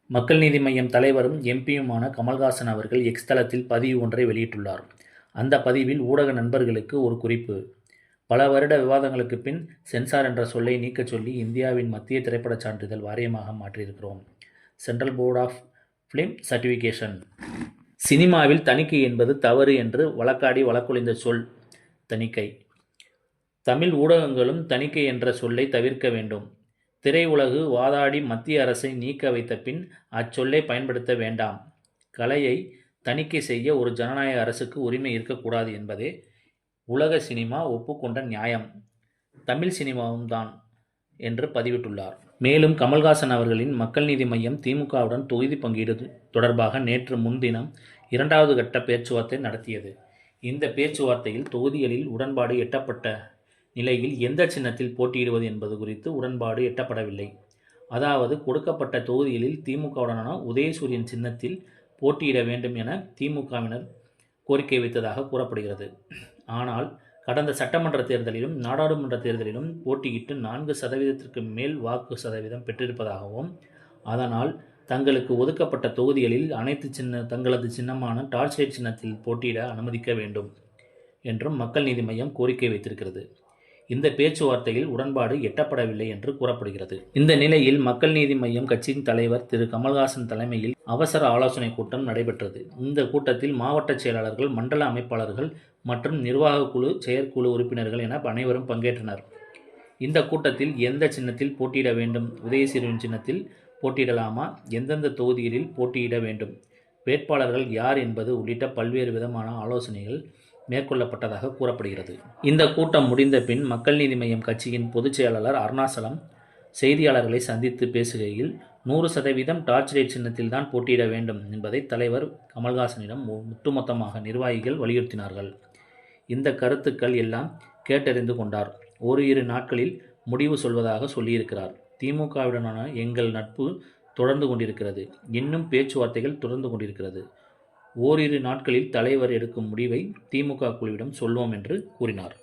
மக்கள் நீதி மய்யம் தலைவரும் எம்பியுமான கமல்ஹாசன் அவர்கள் எக்ஸ் தளத்தில் பதிவு ஒன்றை வெளியிட்டுள்ளார். அந்த பதிவில் ஊடக நண்பர்களுக்கு ஒரு குறிப்பு. பல வருட விவாதங்களுக்கு பின் சென்சார் என்ற சொல்லை நீக்கச் சொல்லி இந்தியாவின் மத்திய திரைப்படச் சான்றிதழ் வாரியமாக மாற்றியிருக்கிறோம். Central board of film certification. சினிமாவில் தணிக்கை என்பது தவறு என்று வழக்காடி வழக்கொழிந்த சொல் தணிக்கை. தமிழ் ஊடகங்களும் தணிக்கை என்ற சொல்லை தவிர்க்க வேண்டும். திரையுலகு வாதாடி மத்திய அரசை நீக்க வைத்த பின் அச்சொல்லை பயன்படுத்த வேண்டாம். கலையை தணிக்கை செய்ய ஒரு ஜனநாயக அரசுக்கு உரிமை இருக்கக்கூடாது என்பதே உலக சினிமா ஒப்புக்கொண்ட நியாயம். தமிழ் சினிமாவும் தான் என்று பதிவிட்டுள்ளார். மேலும் கமல்ஹாசன் அவர்களின் மக்கள் நீதி மய்யம் திமுகவுடன் தொகுதி பங்கீடு தொடர்பாக நேற்று முன்தினம் 2வது கட்ட பேச்சுவார்த்தை நடத்தியது. இந்த பேச்சுவார்த்தையில் தொகுதிகளில் உடன்பாடு எட்டப்பட்ட நிலையில் எந்த சின்னத்தில் போட்டியிடுவது என்பது குறித்து உடன்பாடு எட்டப்படவில்லை. அதாவது கொடுக்கப்பட்ட தொகுதிகளில் திமுகவுடனான உதயசூரியன் சின்னத்தில் போட்டியிட வேண்டும் என திமுகவினர் கோரிக்கை வைத்ததாக கூறப்படுகிறது. ஆனால் கடந்த சட்டமன்ற தேர்தலிலும் நாடாளுமன்ற தேர்தலிலும் போட்டியிட்டு 4% மேல் வாக்கு சதவீதம் பெற்றிருப்பதாகவும், அதனால் தங்களுக்கு ஒதுக்கப்பட்ட தொகுதிகளில் தங்களது சின்னமான டார்ச் லைட் சின்னத்தில் போட்டியிட அனுமதிக்க வேண்டும் என்றும் மக்கள் நீதி மய்யம் கோரிக்கை வைத்திருக்கிறது. இந்த பேச்சுவார்த்தையில் உடன்பாடு எட்டப்படவில்லை என்று கூறப்படுகிறது. இந்த நிலையில் மக்கள் நீதி மய்யம் கட்சியின் தலைவர் திரு கமல்ஹாசன் தலைமையில் அவசர ஆலோசனை கூட்டம் நடைபெற்றது. இந்த கூட்டத்தில் மாவட்ட செயலாளர்கள், மண்டல அமைப்பாளர்கள் மற்றும் நிர்வாக குழு, செயற்குழு உறுப்பினர்கள் என அனைவரும் பங்கேற்றனர். இந்த கூட்டத்தில் எந்த சின்னத்தில் போட்டியிட வேண்டும், உதயசூரியன் சின்னத்தில் போட்டியிடலாமா, எந்தெந்த தொகுதிகளில் போட்டியிட வேண்டும், வேட்பாளர்கள் யார் என்பது உள்ளிட்ட பல்வேறு விதமான ஆலோசனைகள் மேற்கொள்ளப்பட்டதாக கூறப்படுகிறது. இந்த கூட்டம் முடிந்த பின் மக்கள் நீதி மய்யம் கட்சியின் பொதுச் செயலாளர் அருணாசலம் செய்தியாளர்களை சந்தித்து பேசுகையில் 100% டார்ச் லைட் சின்னத்தில் தான் போட்டியிட வேண்டும் என்பதை தலைவர் கமல்ஹாசனிடம் ஒட்டுமொத்தமாக நிர்வாகிகள் வலியுறுத்தினார்கள். இந்த கருத்துக்கள் எல்லாம் கேட்டறிந்து கொண்டார். ஓரிரு நாட்களில் முடிவு சொல்வதாக சொல்லியிருக்கிறார். திமுகவுடனான எங்கள் நட்பு தொடர்ந்து கொண்டிருக்கிறது. இன்னும் பேச்சுவார்த்தைகள் தொடர்ந்து கொண்டிருக்கிறது. ஓரிரு நாட்களில் தலைவர் எடுக்கும் முடிவை திமுக குழுவிடம் சொல்வோம் என்று கூறினார்.